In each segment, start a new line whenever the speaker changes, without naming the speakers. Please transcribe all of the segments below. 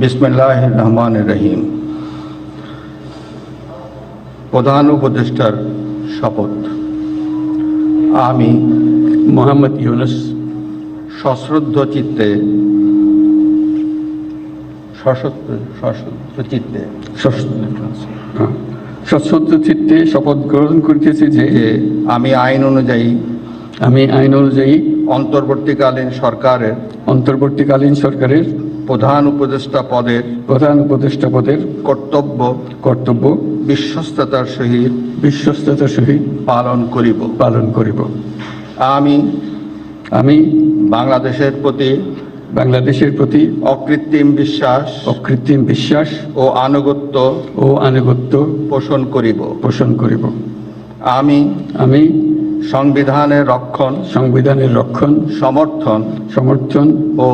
বিসমিল্লাহির রহমানির রহিম। প্রধান উপদেষ্টার শপথ। আমি
মোহাম্মদ ইউনুস
সশ্রদ্ধ চিত্তে
সশ্রদ্ধ চিত্তে শপথ গ্রহণ করিতেছি যে
আমি আইন অনুযায়ী অন্তর্বর্তীকালীন সরকারের প্রধান উপদেষ্টা পদের কর্তব্য বিশ্বস্ততার সহিত পালন করিব। আমি বাংলাদেশের প্রতি অকৃত্রিম বিশ্বাস ও আনুগত্য পোষণ করিব। আমি সংবিধানের রক্ষণ সমর্থন ও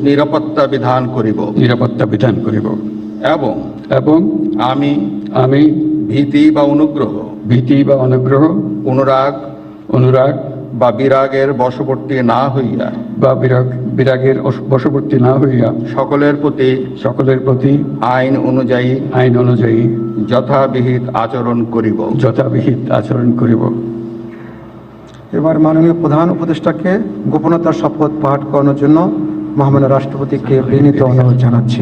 নিরাপত্তা বিধান করিব এবং আমি ভীতি বা অনুরাগ বা বিরাগের বশবর্তী না হইয়া সকলের প্রতি আইন অনুযায়ী যথাবিহিত আচরণ করিব।
এবার মাননীয় প্রধান উপদেষ্টাকে গোপনতার শপথ পাঠ করানোর জন্য মহামান্য রাষ্ট্রপতিকে বিনীত অনুরোধ জানাচ্ছি।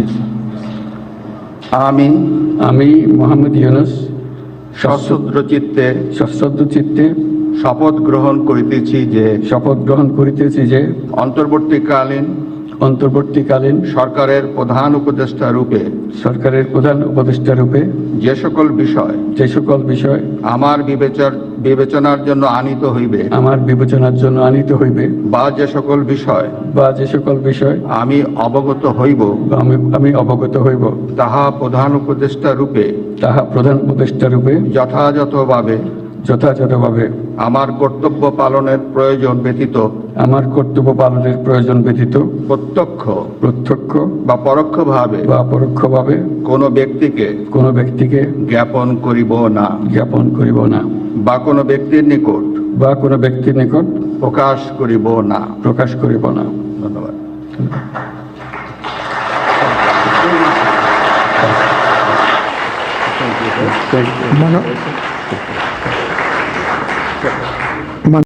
আমি মোহাম্মদ ইউনুস
সশ্রদ্ধ
চিত্তে
শপথ গ্রহণ করিতেছি যে অন্তর্বর্তীকালীন সরকারের প্রধান উপদেষ্টা রূপে যে সকল বিষয় আমার বিবেচনার জন্য আনিত হইবে বা যে সকল বিষয় আমি অবগত হইব তাহা প্রধান উপদেষ্টা রূপে যথাযথভাবে আমার কর্তব্য পালনের প্রয়োজন ব্যতীত প্রত্যক্ষ বা পরোক্ষভাবে কোনো ব্যক্তিকে জ্ঞাপন করিব না বা কোনো ব্যক্তির নিকট প্রকাশ করিব না। ধন্যবাদ।